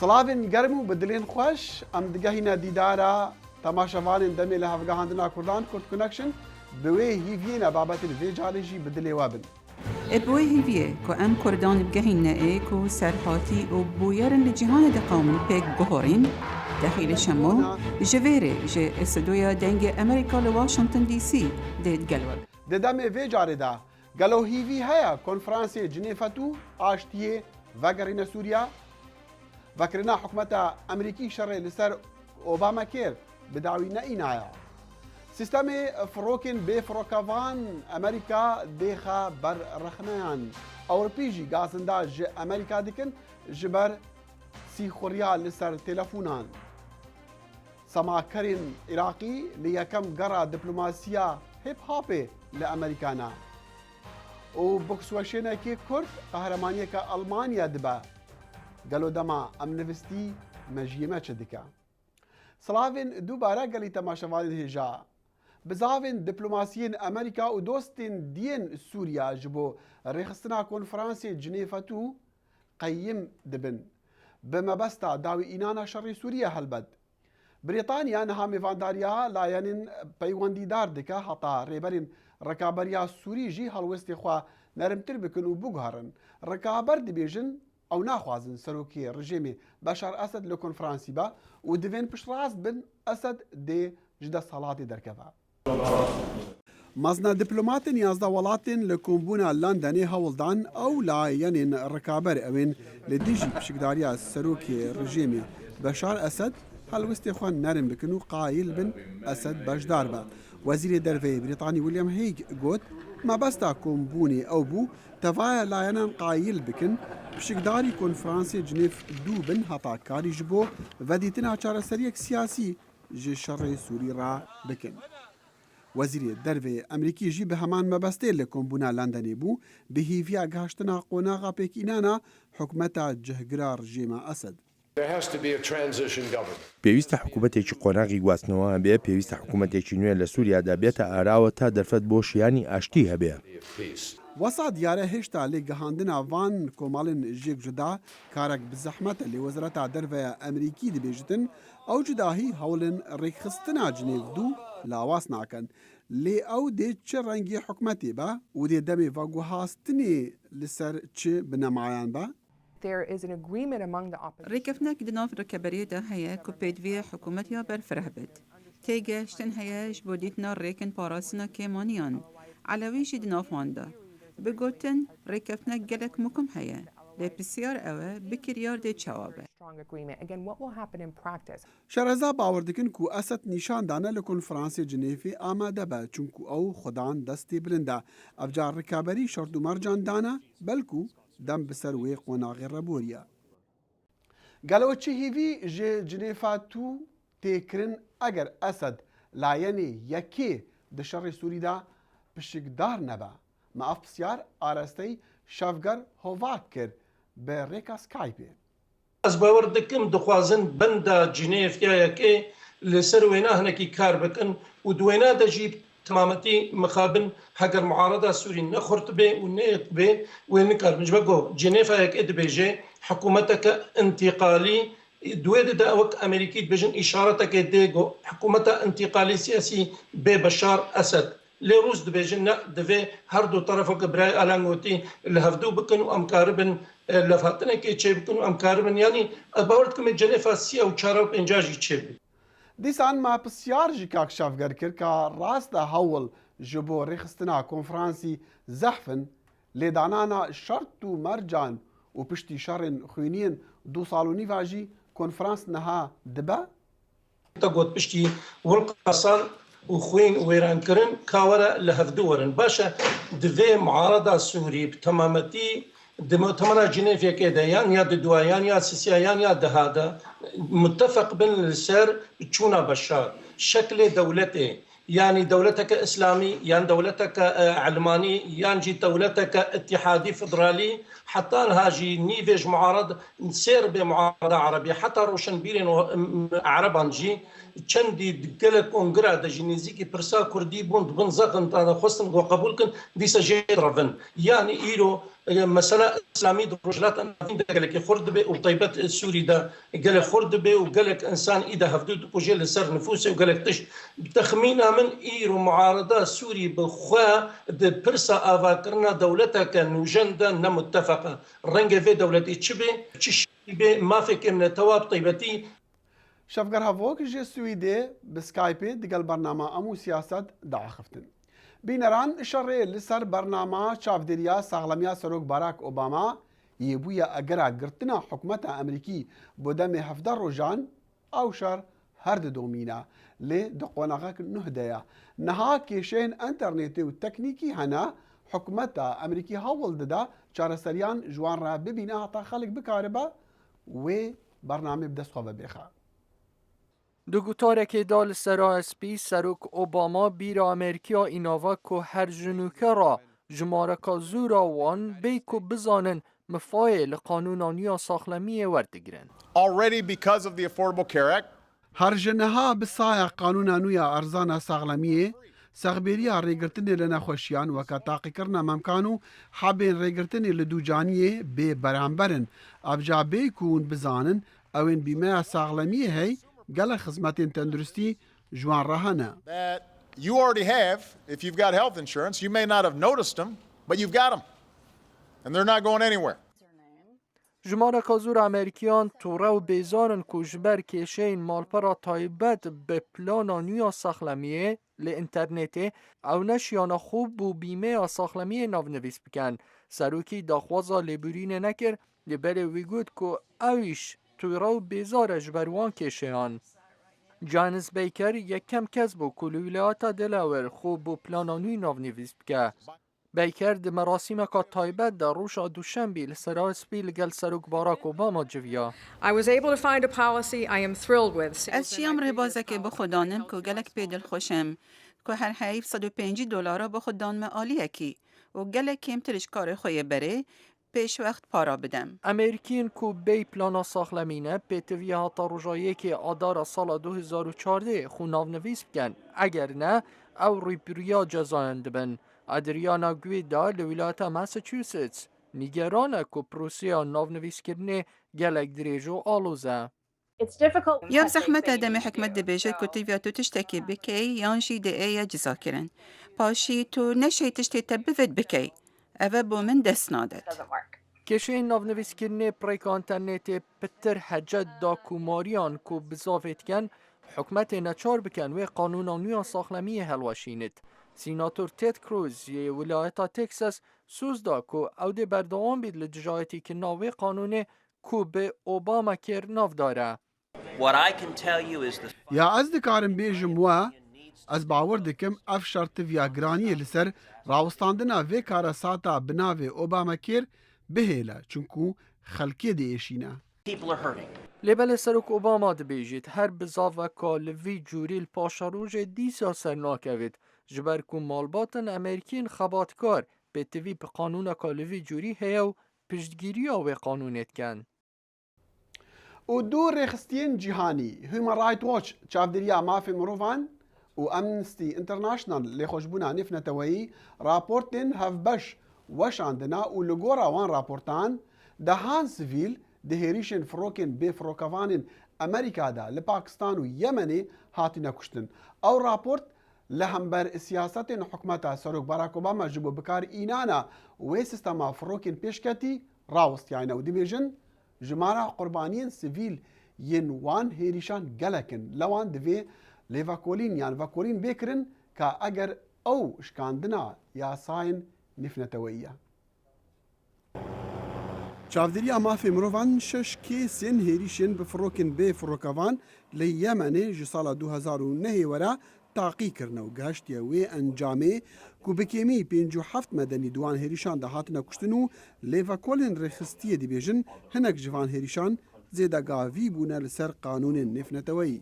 سلاوین گرم و بدلین خوش ام دگهینا دیدارا تماشاوان دمی لهفگاهاندنا کردان کرد کنکشن بوی هیوینا بابت وی جارجی بدلی وابن بوی هیویه که ام کردان بگهین نه کو سرحاتی و بویرن لجهان دقامن پیک گهورین داخل شمو جویره جه استودیو دنگ امریکا لواشنطن دی سی دید گلور ددم وی جاردا گلو هیوی هیا کنفرانس جنیفتو آشتیه وگرین سوریا وكرنا حكومة أمريكي شر لسر أوباما كير بدعوي نايا سيستم فروكن بفروكافان أمريكا ديخا بر رخنان أوروبيجي غازندا ج أمريكا ديكن جبر سي خوريا لسر تلفونان سماكرين عراقي ليكم قرا دبلوماسيا هيب هوبي لأمريكانا وبوكسوشينا كي كورد قهرمانية كألمانيا دبا قالوا دما ام نفستي مجيمه چدكا سلاوين دوباره قالي تماشاوان هجا بزاوين دبلوماسيين امريكا ودوستين دين سوريا جبو ريخستنا كونفرانس جنيفتو قيم دبن بما بستا داوي انانا شر سوريا هلبد بريطانيا نها ميفانداريا لاينن بيوندي دار دكا حتا ريبرين ركابريا سوري جي هلوستي خوا نرمتر بكن وبوغهرن ركابر دبيجن او ناخوازن سروكي رجيمي بشار اسد لكونفرانسي با ودفين بشراس بن اسد دي جدا صلاتي دركفا مازنا دبلوماتن يازدا ولاتن لكومبونا لندني هولدان او لا ينين ركابر اوين لديجي بشكداريا سروكي رجيمي بشار اسد هلوستي خوان نرم بكنو قايل بن اسد بشدار با وزير درفي بريطاني ويليام هيج قوت ما بستا كومبوني او بو تفايا لاينان قايل بكن بشكداري كونفرانسي جنيف دوبن هطا كاري جبو وديتنا چارەسەریەک سياسي جي شر سوري را بكن وزير الدرفي امريكي جي بهمان مبستي لكومبونا لندني بو بهيفيا گهشتنا قوناغا بيكينانا حكمتا جهگرار جيما اسد پێویستە حکوومەتێکی قۆناغی گواستنەوە هەبێ پێویستە حکوومەتێکی نوێ لە سووریادا بێتە ئاراوە تا دەرفەت بۆ شیانی ئاشتی هەبێ وسا دیاره هشتا لی گهاندنا وان کومالن جیک جدا کارک بزحمت لی وزارت درفه امریکی دبیجتن او جداهی هولن ریخستنا جنیف دو لاواس ناکن لی او دی چه رنگی حکمتی با و دی دمی و گوهاستنی لسر چه بنمایان با There is an agreement among the opposition. ريكفناك دناف ركبرية دا هيا كوبيد في حكومتها برفرهبت تيجا شتن هياش بوديتنا ريكن باراسنا كيمانيان على ويش دناف واندا بقولتن ريكفناك جلك مكم هيا لبسيار اوه بكريار دي تشوابه Strong agreement. Again, what will happen in practice? شرزا باور دکن کو اسد نشان دانه لکنفرانس جنیفی آماده با چونکو او خدان دستی بلنده افجار رکابری شرط و مرجان دانه بلکو دم بسر وی قناغ ربوریا قالوا چه هیوی جنیفا تو تکرن اگر اسد لاینی یکی دشر سوری دا بشکدار نبا ما افسیار آرستی شفگر هواک کرد به ریکا سکایپی از باور دکم دخوازن بندا جنیف یا یکی لسر وینا هنکی کار بکن و دوینا دجیب تمامتي مخابن حق المعارضه سوري نخرت به ونيت به ونكر مش بقو جنيفا هيك ادبيجي حكومتك انتقالي دويد داوك امريكي بجن اشارتك ديغو حكومتها انتقالي سياسي ببشار اسد لروس دبيجن دفي هردو طرفك براي الانغوتي الهفدو بكن وامكاربن لفاتنا كي تشي بكن وامكاربن يعني باورتكم جنيفا سيا وشارب انجاجي تشي دیسان ما بسیار جی کاک شافگر کرد که راست هول جبو ریخستنا کنفرانسی زحفن لیدانانا شرط و مرجان و پشتی شرن خوینین دو سالونی واجی کنفرانس نها دبا؟ تقوت بشتي والقصان وخوين ويران كرن كاورا لهفدورن باشا دفي معارضة سوري بتمامتي تمنا جنيف كده يعني يا دوايان يا سيسيان يا دهادا متفق بين السر تشونا بشار شكل دولته يعني دولتك اسلامي يعني دولتك علماني يعني جي دولتك اتحادي فدرالي حتى هاجي نيفيج معارض نسير بمعارضه عربيه حتى روشنبيرين عربان جي چندی دل کنگره دجنیزی کی پرسا کردی بوند بن زغن تا خواستن و قبول کن دیسا جید روان یعنی ایرو مثلا اسلامي رجلات نافين قالك خرد به وطيبات السوري ده قال خرد به وقالك انسان اذا هفدود بوجه لسر نفوسه وقالك تش تخمينا من ايرو معارضه سوري بخوا برسا افاكرنا دولتها كان وجندا متفقه رنج في دولتي تشبه تشبه ما فيك من تواب طيبتي شفقر هفوك جي سويدي بسكايبي دقل برنامج امو سياسات دعا خفتن بینران شرعی لسر برنامه چاودریا ساغلمیا سروک باراک اوباما یبویا اگرا گرتنا حکومت امریکی بودم 17 روزان او شر هر دومینا لی دقوناغک نهدیا نها کشین انترنتی و تکنیکی هنا حکومت امریکی هاول ددا چارەسەریان جوان را ببینه حتا خلق بکاربه و برنامه بدست خواه بخواه دوگوتارێکی دا li sera spî Serok Obama bîra Amerîkya înava ku her jinûkera ji mareka zûra wan bê ku bizanin mifayê li qanûnaniya saxlemiyê werdigrin. Already because of the Affordable Care Act, هر جنها بسایه قانون نویا ارزانا ساغلمیه سغبیریا ریگرتنی لنخوشیان وکا تاقی کرنا ممکانو حابین ریگرتنی لدوجانیه بی برانبرن ابجا بی کون بزانن اوین بیمه ساغلمیه هی گل خدمتین تندرستی جوان رهانه that you already have, if you've got health insurance, you may not have noticed them, but you've got them. And they're not going anywhere. Ji mareka zûr Amerîkiyan tûre û bêzarin ku ji ber kêşeyên malpera taybet bi plana nû ya saxlemiyê li internetê ew neşiyana xwe bû bîmeya saxlemiyê navnivîs bikin. Serokî daxwaza lêbûrînê nekir li berê wî got ku ew îş tûre û bêzar e ji ber wan kêşeyan. Janice Baker yekem kes bû ku li Wilayeta Delaware xwe bû plana nû navnivîs bike. Baker di merasîmeka taybet de roja duşembî li sera spî li gel Serok Barack Obama civiya. I was able to find a policy I am thrilled with. از شیام ڕێبازەکێ بخۆدانم کو gelek pê dilxweşim ku her heyv $150 بخۆدانمە aliyekî û gelek kêmtir ji karê xwe yê berê pêşwext para bidem. Amerîkîn ku bê plana saxlemîne pêtiviya hata rojayekê adara sala 2014 xwe navnivîs bikin. Eger ne ew rîpiriya cezayan dibin. Adriana Guida li Wilayeta Massachusetts nîgeran e ku prosêya navnivîskirinê gelek dirêj û aloz e. Ya zehmet demê hikmet dibêje ku tîviya tu tiştekî bikey yan jî diê ye cizakirin. Paşî tu neşê tiştê te bivid bikey. Ev e bo min dest nadet. Kêşeyên navnivîskirinê pirêka internetê pitir hecet da kumariyan ku bizavê dikin hikûmetê neçar bikin wê qanûna nû ya saxlemiyê helweşînit. Sînator Ted Cruz yê Wilayeta Texas sûz da ku ew dê berdewam bît li dijayetîkirina wê qanûnê ku bi Obamacare nav dare. یا از دکارم بیجم و از باور دکم اف شرط ویا گرانی لسر راوستاندنا وی کارا ساتا بناوی اوباما کیر بهیلا چونکو خلکی دیشینا. Lêbelê Serok Obama dibêjit her bizaveka li vî cûrî li paşa rojê dîsa ser nakevit ji ber ku malbatên Amerîkîn xebatkar pêtivî bi qanûneka li vî cûrî heye û piştgiriya wê qanûnê dikin. و دو رخستين جهاني هيومن رايت واتش چاودريا مافي مروفان و امنستي انترناشنال لخوشبونا نفنتوي رابورتين هف بش وشاندنا و لغورا وان رابورتان دهان سيفيل دهيريشن فروكن بفروكوانين امريكا دا لباكستان و يمني هاتنا كشتن او رابورت لهمبر سياسات حكومتا سروك باراك اوباما جبو بكار اينانا و سيستما فروكن بيشكتي راوست يعني و ديميجن جمارا قربانيين سيفيل ين وان هيريشان جلكن لوان دفي ليفاكولين يعني فاكولين بيكرن كا اجر او شكاندنا يا ساين نفنتوية چاودريا مافي مروفان شش كيسين هيريشن بفروكن بي فروكوان ليمني جسالة 2009 ورا تاقی کرنه و گشتیه وی انجامه کو بکیمی 57 مدنی دوان هریشان ده هاتنه کشتن و لیواکولین رخستیه دی بیجن هنک جوان هریشان زیده گاوی بونه لسر قانون نفنتوی.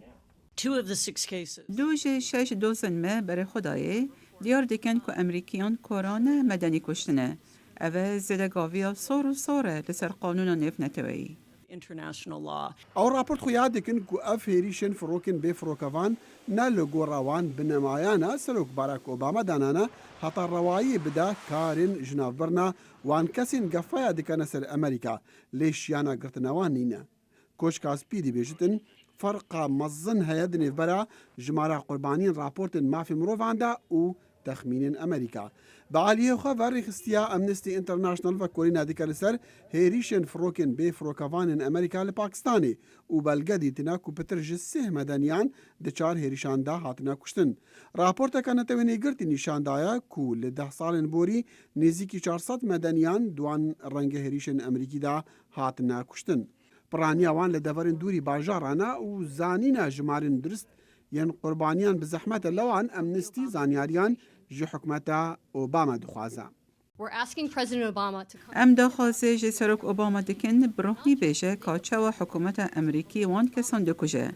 دو جه 6 دوزن me bere Xwedayê diyar dikin ku Emerîkiyan korane medenî kuştine. Ev e zêdegaviya sor û sor e li ser qanûna nêvneteweyî. international law. او راپورت خو یاد دکن کو اف هریشن فروکن به فروکوان نه لگوراوان بنمایانا سلوک باراک اوباما دانانا حتا روایی بدا کارن جناف برنا وان کسین گفایا دکن سر امریکا لیشیانا گرتنوان نینا کوشکاس پیدی بیجتن فرق مزن هيدني برا جمارة قربانين رابورت ما في مروفاندا و تخمين أمريكا بعاليه خبر خستيا أمنستي انترناشنال وكورينا ديكا لسر هيريشن فروكن بي فروكافان أمريكا لباكستاني وبالقدي تناكو بترجسه مدنيان دچار هيريشان دا هاتنا كشتن رابورتا كانت ويني قرتي نشان دايا كو لده سال بوري نزيكي 400 مدنيان دوان رنگ هيريشن أمريكي دا هاتنا كشتن برانيا وان لدفرن دوري باجارانا و زانينا جمارن درست ين قربانيان بزحمة اللوان أمنستي زانياريان جي حكمتا أوباما دخوازا. We're asking President Obama to come. ام داخوازه جي سروك اوباما دكن بروحني بيجه كاتشا و حكومتا امريكي وان كسان دكوجه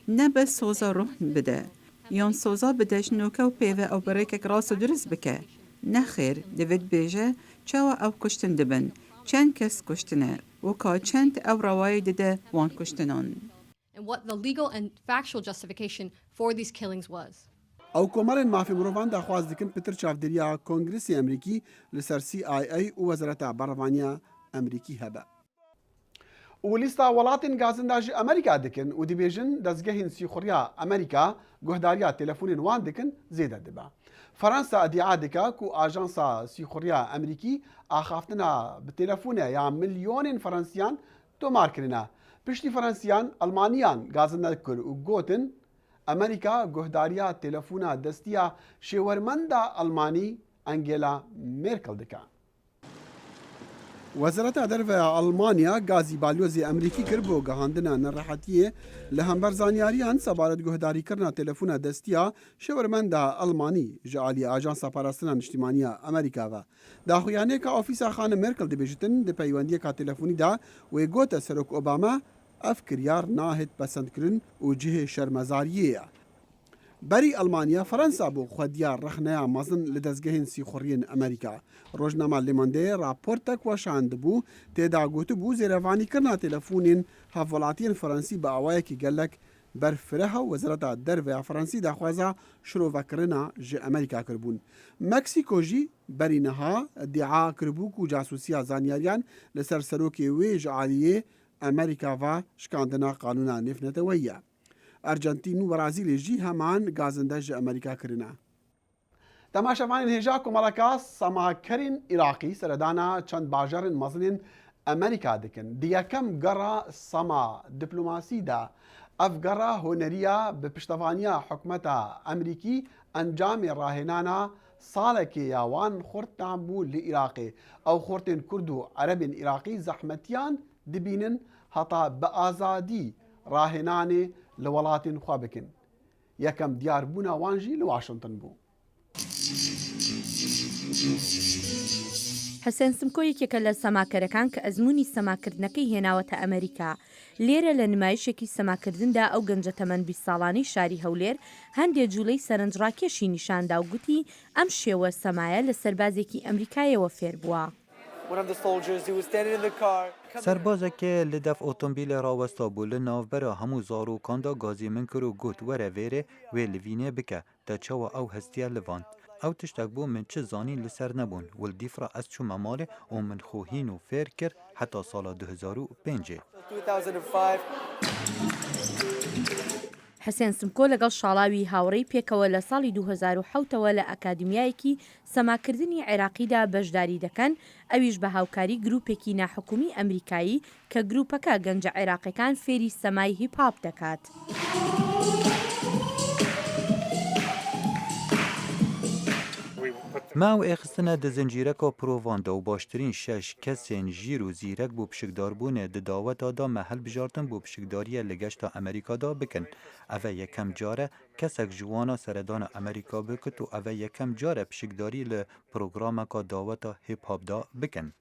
نبس سوزا روح بده يون سوزا بدش نوكا و بيوه او بريكك راسو درس بكه نخير دفيد بيجه چاوا او كشتن دبن چند کس کشتنه و که چند او روای دده وان کشتنان. And what the legal and factual justification for these killings was. او کومرن مافی مروان دا خواست دکن پتر چافدریا کنگرسی امریکی لسر CIA و وزارت بروانیا امریکی هبه. وليستا ولاتن غازنداج امريكا دكن ودي بيجن دزگهين سيخوريا امريكا گهداريا تليفونين وان دكن زيدا دبا فرنسا ادعا دكا كو اجانسا سيخوريا امريكي اخافتنا بتليفونه يا مليون فرنسيان تو ماركرنا بشتي فرنسيان المانيان غازندكر و گوتن امريكا گهداريا تليفونا دستيا شورمندا الماني انجيلا ميركل دكا وزارت درفع ألمانيا غازي بالوزي أمريكي كربو گهاندنا نراحتيه لهمبر زانياريان سبارت گهداري كرنا تلفونا دستيا شورمندا ألماني جعلي آجانسا پاراستنا اجتماعية أمريكا و داخويانه كا اوفيسا خان ميركل دي بيجتن دي پيوانديه كا تلفوني دا ويگوتا سروك اوباما افكريار ناهد پسند کرن و جه شرمزاريه بري ألمانيا فرنسا بو خديار رخنايا مازن لدزگهين سيخورين أمريكا روجنامه لماندي راپورتك وشاند بو تيدا گوت بو زيرواني كرنا تلفونين هفولاتين فرنسي باوايا كي قالك برفرها وزارت درفع فرنسي داخوازا شروع وكرنا جي أمريكا كربون مكسيكو جي برينها ادعاء كربوكو جاسوسيا زانياريان لسر سروكي ويج عاليه أمريكا و شكاندنا قانونا نفنتويا أرجنتين و برازيل جي همان غازندج أمريكا كرنا تماشاوان هجا كومالاكا سماكرين عراقي سردانا چند باجرن مزنين أمريكا دكن ديكم قرا سما دبلوماسي دا أفقرا هونريا بپشتوانيا حكمتا أمريكي أنجام راهنانا سالكي ياوان خورتان بو لإراقي أو خورتين كردو عرب عراقي زحمتيان دبينن هطا بآزادي راهناني لولاتين خوابكن يكم ديار بونا وانجي لواشنطن بو حسين سمكۆ یەکێکە لە سەماکەرەکان کە ئەزمموی سەماکردنەکەی هێناوەتە ئەمریکا لێرە لە نمایشێکی سەماکردندا ئەو گەنجە تەمەەن 20 ساڵانی شاری هەولێر هەندێک جوولەی سەرنجڕاکێشی نیشاندا و گوتی ئەم شێوە سەمایە لە سەربازێکی ئەمریکایەوە فێر بووە. سربازکه لدف اتومبیل راوستا بو لناوبرا همو زاروکان دا گازی من کرو گوت وره ویره و لوینه بکه دا چوا او هستیه لواند. او تشتاک بو من چه زانی لسر نبون والدیفرا از چو مماله و من خوهین و فیر کر حتی سال 2005. حسين سمكۆ لەگەڵ شاڵاوی هاوڕێی پێکەوە لە ساڵی 2007ەوە لە ئەکادمیایەکی سەماکردنی عێراقیدا بەشداری دەکەن ئەویش بە هاوکاری گروپێکی ناحکومی ئەمریکایی کە گروپەکە گەنجە عێراقیەکان فێری سەمای هیپهاپ دەکات. ما و اخستنه ده زنجیرکا پرووانده و باشترین 6 کسین جیر و زیرک بو پشکداربونه ده داوتا دا محل بجارتن بو پشکداری لگشتا امریکا دا بکن. اوه یکم جاره کسک جوانا سردان امریکا بکت و اوه یکم جاره پشکداری لپروگرامکا داوتا هیپ هاپ دا بکن.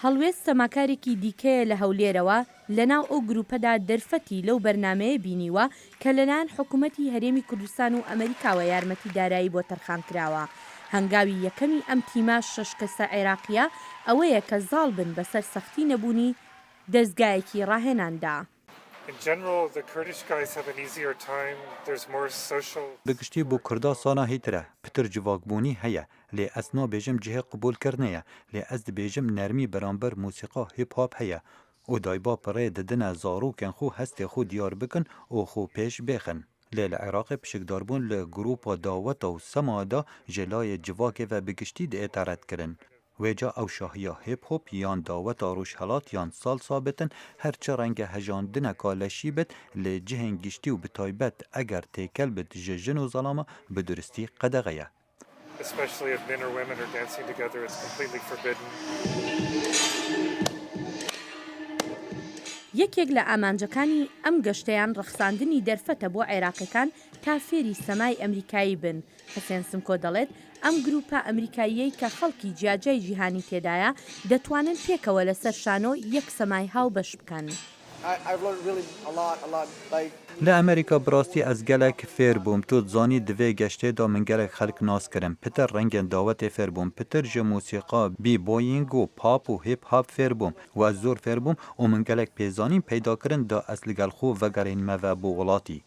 هەڵوێست سەماکارێکی دیکەیە لە هەولێرەوە لەناو ئەو گروپەدا دەرفەتی لەو بەرنامەیە بینیوە کە لەلایەن حکوومەتی هەرێمی کوردستان و ئەمریکاوە یارمەتی دارایی بۆ تەرخان کراوە. هەنگاوی یەکەمی ئەم تیمە 6 کەسە عێراقیە ئەوەیە کە زاڵ بن بەسەر سەختی نەبوونی دەستگایەکی ڕاهێناندا. بگشتی بۆ کوردا سانا هیترە پتر جوواکبوونی هەیە لێ ئەس نابێژم جهێ قبولکردنەیە لێ ئەس دبێژم نەرمی بەرامبەر موسیقا هیپ هاپ هەیە و دایبا پڕێ ددنە زاڕووکەن خو هەستێ خو دیار بکن و خو پێش بێخن لێ لە عێراقی پشکداربوون لە گروپا داوەتە و سەمادا ژێلایە جوواکێ و بگشتی دێتارەتکردن وێجا ئەو شاهیا هیپ هۆپ یان داوەتا ڕۆژهەڵات یان سالسا بتن هەرچە ڕەنگە هەژاندنەکا لەشی بێت لێ جهێن گشتی و بتایبەت ئەگەر تێکەل بێت ژە ژن و زەڵامە بە درستی قەدەغەیە. یەکێک لە ئامانجەکانی ئەم گەشتەیان ڕەخساندنی دەرفەتە بۆ عێراقیەکان تا فێری سەمای ئەمریکایی بن. حسێن سمکۆ دەڵێت ئەم گروپە ئەمریکاییەی کە خەڵکی جیاجای جیهانی تێدایە دەتوانن پێکەوە لەسەر شانۆ یەک سەمای هاو بەش بکەن. لە ئەمریکا بڕاستی ئەس gelek fêr bûm tu zanî divê geştê da min gelek xelk nas kirin pitir rengên dawetê fêr bûm pitir ji musîqa b-boying û pop û hip hop fêr bûm û ez zor fêr bûm û min gelek pêzanîn peyda kirin da ez li gel xwe vegerên me ve bû welatî.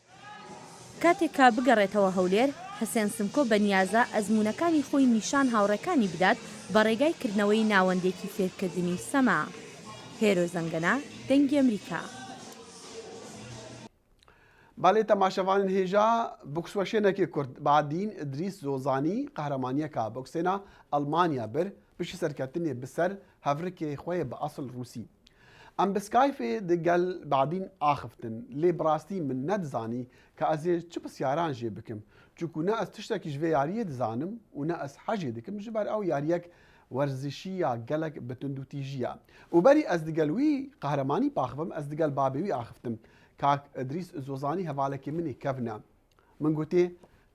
کاتێکا بگەڕێتەوە هەولێر حسێن سمکۆ بەنیازە ئەزمونەکانی خۆی نیشان هاوڕێکانی بدات بە ڕێگای کردنەوەی ناوەندێکی فێرکردنی سەما. هێرۆ زەنگەنە دەنگی ئەمریکا. بالێ تەماشەوانên hêja boksweşênekê Kurd Badîn İdrîs Zozanî qehremaniyeka boksêna Almanya bir piştî serketinê bi ser hevrikê xwe bi asıl Rûsî. Em bi Skypeê di gel Badîn axiftin lê bi rastî min nedizanî ka ez ê çi pisyaran jê bikim çûku ne ez tiştekî ji vê yariyê dizanim û ne ez hejê dikim ji ber ew yariyek werzişî ya gelek bi tundûtîjî ye. û berî ez di gel wî qehremanî paxivim ez di gel babê wî axiftim. Kak İdrîs Zozanî hevalekê min ê kevne. Min gotê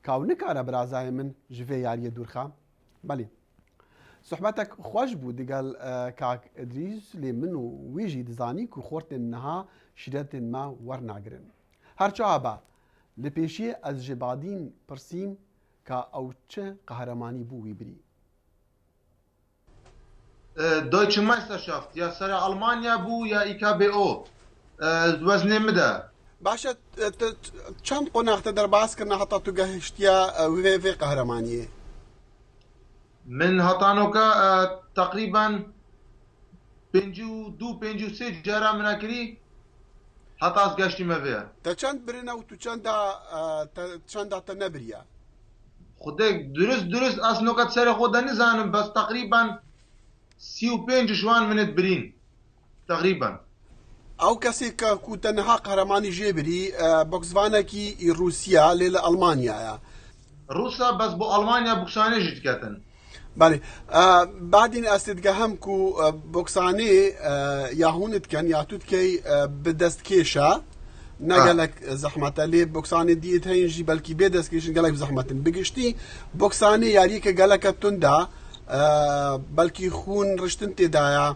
ka ew nikare birazayê min ji vê yariyê dûrxa? Belê. Sohbetek xweş bû digel Kak İdrîs lê min û wî jî dizanî ku xortên niha şîretên me wernagirin. Her çawa be, li pêşiyê ez ji Badîn pirsîm ka ew çi qehremanî bû wî birî. Deutsche Meisterschaft ya sera Almanya bû ya IKBO. Weznê min de. Baş e çend qonax te derbas kirine heta tu gehiştiya vê qehremaniyê? Min hatanoka teqrîban 52-53 cara min kirî heta ez geştîme vê. Te çend birine û tu çenda te nebiriye? Xwedê durist ez noka serê xwe de nizanim bes teqrîban 35 ji wan min birîn. Teqrîban. Ew kesê ku te niha qehremanî jê birî boksvanekî Rûsya lê li Almanyaya. Rûsa bes bo Almanya boksanê jî diketin. Belê. Badîn ez tê digehem ku boksanê ya hûn dikin ya tu dikey bi destkêşa ne gelek zehmet e lê boksanê diyêt heyên jî belkî bê destkêşin gelek bi zehmetin. Bigiştî boksanê yariyeke geleke tund e belkî xûn riştin têdaya.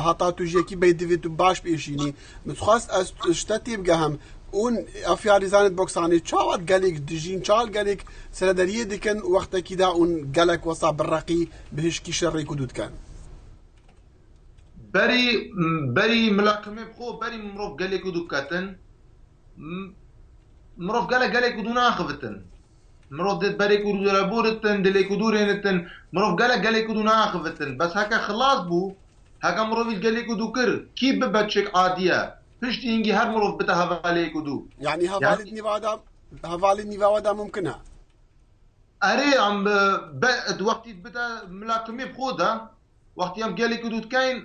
Heta tu jekî bey divê tu baş pêşînî. Min dixwast ez ji te tê bigehem ûn ev yarî zanît boksanê çawa gelek dijîn çal gelek seredariyê dikin wextekî de ûn gelek wesa birreqî bi hişkî şerrê ku dû dikin. Berî milaqimê xwe berî mirov gelek dû diketin. Mirov gelek dû naxivitin. Mirov dê berê ku dûrebûritin dilê ku dûrênitin mirov gelek dû naxivitin. Bes heke xilas bû heka mirovî gelek dû kir kî bibe çek adiye piştî hingî her mirov bite hevalê ku dû. Yani hevalê nîvava da mumkin e? Erê em wektî bide milaqimê xwe de wektî em gelek dû dikeyn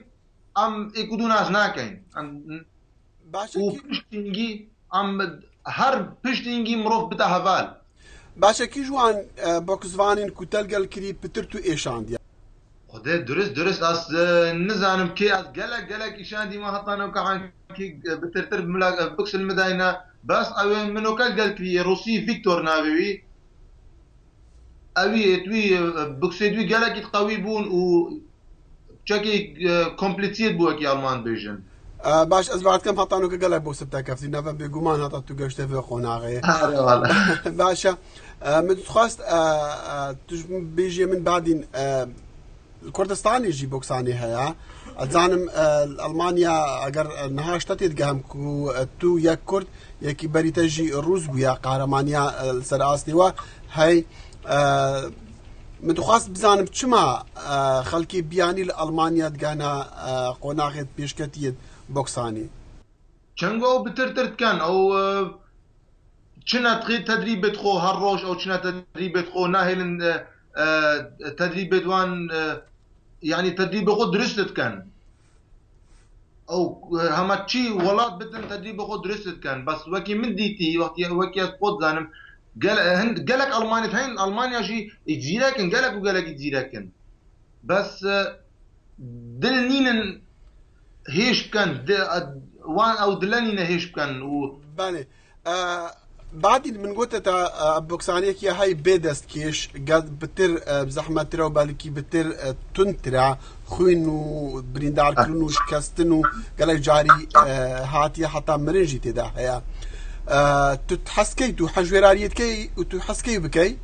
em ê ku dû nas nakeyn. û piştî hingî em her piştî hingî mirov bite heval. Başekî ji wan boksvanên ku telgel kirî pitir tu êşandiye. Xwedê durist ez nizanim kê ez gelek îşandîme heta newka hankî bitirtir biksil midayne bes ew ê min okel gel kiriye Rûsî Viktor navê wî ew wî biksê wî gelekî qewî bûn û çekê komplîsiyet bû wekî Alman bêjin. باش از بعد كم هطانو كقلب بو سبتا كفتي نفا بيقومان هطاتو قشته في قناغي باشا من خواست بيجي من بعدين الكردستان يجي بوكساني هيا اتزانم المانيا اگر نهاش تتقهم كو تو يك كرد يكي بري تجي الروس بويا قهرمانيا السراسني و هاي من خواست بزانم چما خلقي بياني الالمانيا دقانا قناغت بيشكتيت بوكساني چنگو بترترت كان او چنا تدريبت خو هالروش او چنا تدريبت خو ناهلن تدريبت وان يعني تدريب خو درست كان او هما تشي ولات بتن تدريب خو درست كان بس وكي من ديتي وكي قد زانم قالك المانيا هين المانيا جي يجيلكن قالك وقالك يجيلكن بس دلنين هيش كان وان او دلنين هيش كان و بالي بعدين من قلت تا بوكسانيك يا هاي بيدست كيش قد بتر بزحمة ترى وبالكي بتر تنترع خوينو بريندار كلنو شكستنو قالك جاري هاتي حتى مرنجي تدا هيا تتحسكي تو حجوراريت كي وتحسكي بكي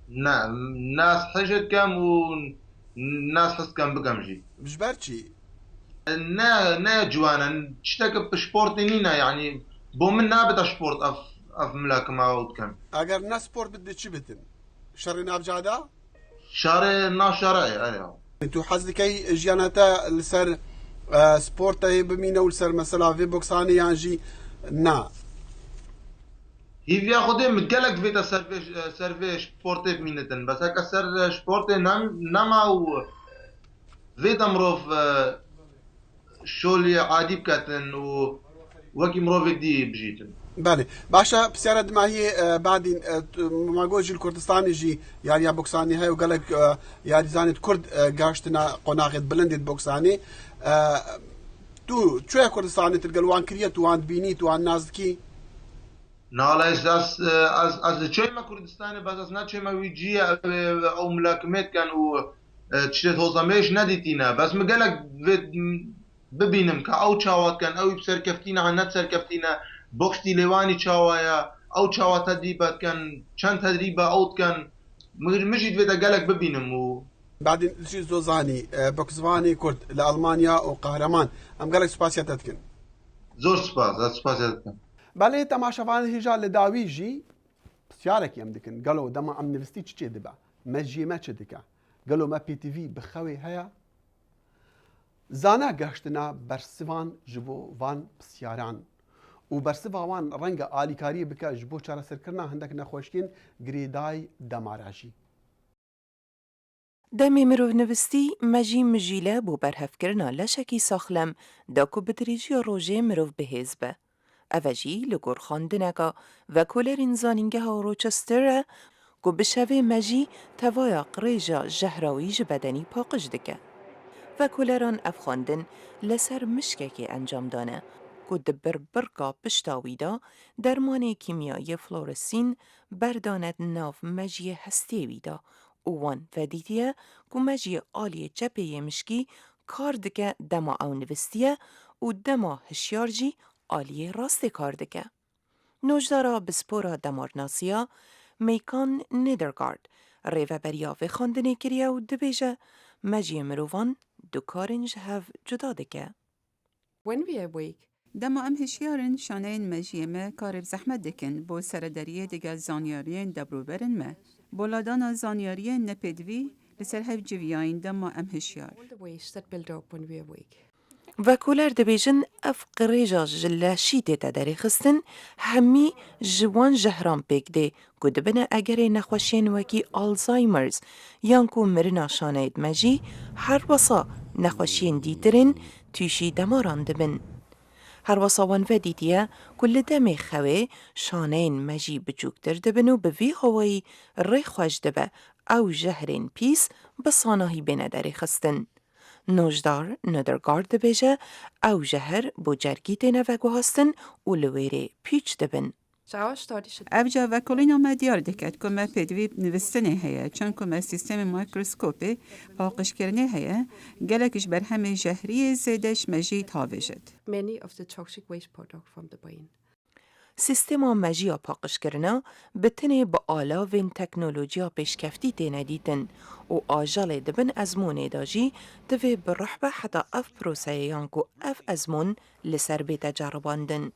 نعم ناس حجت كم وناس حس كم بكمجي مش بارشي نا جوانا تشتك بشبورتينينا يعني بو من نابت شبورت اف ملاكمة او كم اگر نا سبورت بدي چي بتن شري ناب جادا شارع نا شرعي ايوه انتو حزكي جياناتا لسر سبورت هي بمينا ولسر مثلا في بوكساني يعني نا هي فيها خدي متقلق فيتا سيرفي شبورتي بمينتن بس هكا سر شبورتي نما و فيتا مروف شولي عادي بكاتن و وكي مروف دي بجيتن بالي باشا بسيارة ما هي بعدين ما قوجي الكردستان يجي يعني بوكساني هاي وقالك يعني زانت كرد قاشتنا قناغت بلندت بوكساني تو شو كردستاني تلقى وان كريت وان بينيت وان نازكي نالا از چه ما کردستان بس از نه چه ما ویجی او ملاکمت کن و تشتت هوزامش ندیتینا بس مقالك ببینم که او چاوات کن او بسرکفتینا عن نت سرکفتینا بوكس ليواني چاوایا او چاوا تدريبات كان چند تدريبه اوت كان مجد فيتا قالك ببينم و بعدين شي زوزاني بوكسواني كرد لالمانيا وقهرمان ام قالك سباسيات تكن زور سباسيات تكن بله تماشاوان هجا لداويجي سيارك يم دكن قالوا دما ام نفستي تشي دبا مجي ما تشدكا قالوا ما بي تي في بخوي هيا زانا قاشتنا برسوان جبو وان بسياران و برسوان رنگ آلیکاری بکا جبو چارە سەرکردنا هەندێک نەخۆشکین گرێدای دەماراژی دەمێ مرۆڤنووستی مەژی مژیلە بۆ بەرهەفکردنا لەشێکی ساخلەم داکو بەدریجی ڕۆژێ مرۆڤ بەهێز بە. ئەڤەژی لە گۆڕ خواندنەکە ڤەکۆلەرین زانینگەها ڕۆچەستەرە گو بشەوێ مەژی تەڤایە قڕێژە ژەهراوی ji بەدەنی پاقش دکە. ڤەکۆلەران ئەف خواندن لەسەر مشکێکی ئەنجام دانە کو دبر برقا پشتاویدا درمان کیمیایی فلورسین برداند ناف مجی هستیویدا اوان فدیتیه کو مجی آلی چپه مشکی کار دکه دما او نوستیه و دما هشیارجی آلی راست کار دکه. نوجدارا بسپورا دمارناسیا میکان نیدرگارد ریوه بریاوه خواندنه کریه و دبیجه مجی مروان دو کارنج هف جدا دکه. When we awake, دما ام هشیارن شانین مجیمه کار بزحمت دکن بو سردریه دیگه زانیارین دبروبرن ما. بولادانا زانیارین نپیدوی لسر هف جویاین دما ام هشیار. وکولر دبیجن اف قریجا جلا شیده تداری خستن همی جوان جهران پیک ده گود بنا اگر نخوشین وکی آلزایمرز یانکو مرنا شانید مجی هر وصا نخوشین دیترین توشی دماران دبن. هر وصاوان ودیدیه کل دم خواه شانین مجی بچوکتر دبن و به وی هوایی ری خوش دبه او جهرین پیس بساناهی بنداری خستن. نوجدار ندرگارد دبیجه او جهر بو جرگی دینه وگو هستن و لویره پیچ دبن. ابجا و کلینا ما دیار دکت که ما پیدوی نوستنه هیا چون که ما سیستم مایکروسکوپی پاقش کرنه هیا گلکش بر همه جهری زیدش مجید هاویجد. سیستما مجیا پاقش کرنا بتنه با آلاوین تکنولوژیا پیشکفتی تینه دیتن و آجال دبن ازمون داجی دوی برحبه حتی اف پروسیان کو اف ازمون لسر بیت جرباندن.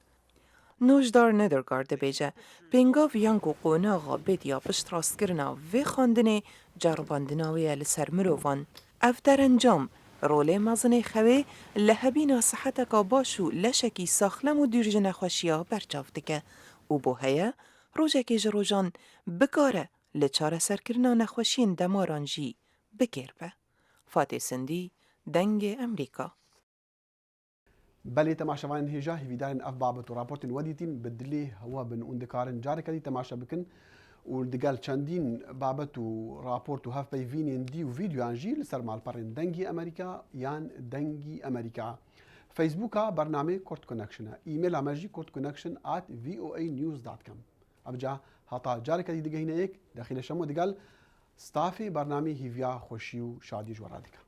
نوشدار ندرگارد بیجه پینگاو یانگو قوناغا بید یا پشت راست کرنا و خواندنه جرباندناوی لسر مروفان. اف در انجام روله مزنه خواه لحبینا صحتک باشو لشکی ساخلم و دیرجن خوشیا برچاف دکه و بو هیا روژه جروجان بگاره لچاره سرکرنا نخوشین دماران جی بگیر به. فاتح سندی دنگ امریکا. بله تماشاوان هجا هیویدارن اف بابت و راپورتین ودیتین بدلی هوا بن اندکارن جاره کدی تماشا بکن و دقال چندین بابت و راپورت و هف بیوینین دی و ویدیو انجی لسر مالپرین دنگی امریکا یان دنگی امریکا فیسبوکا برنامه کورت کنکشن ایمیل امرجی کورت کنکشن @voanews.com ابجا هاتا جاره کدی دقه هنا یک داخل شمو دقال ستافي برنامه هیویا خوشی و شادی جورادیکا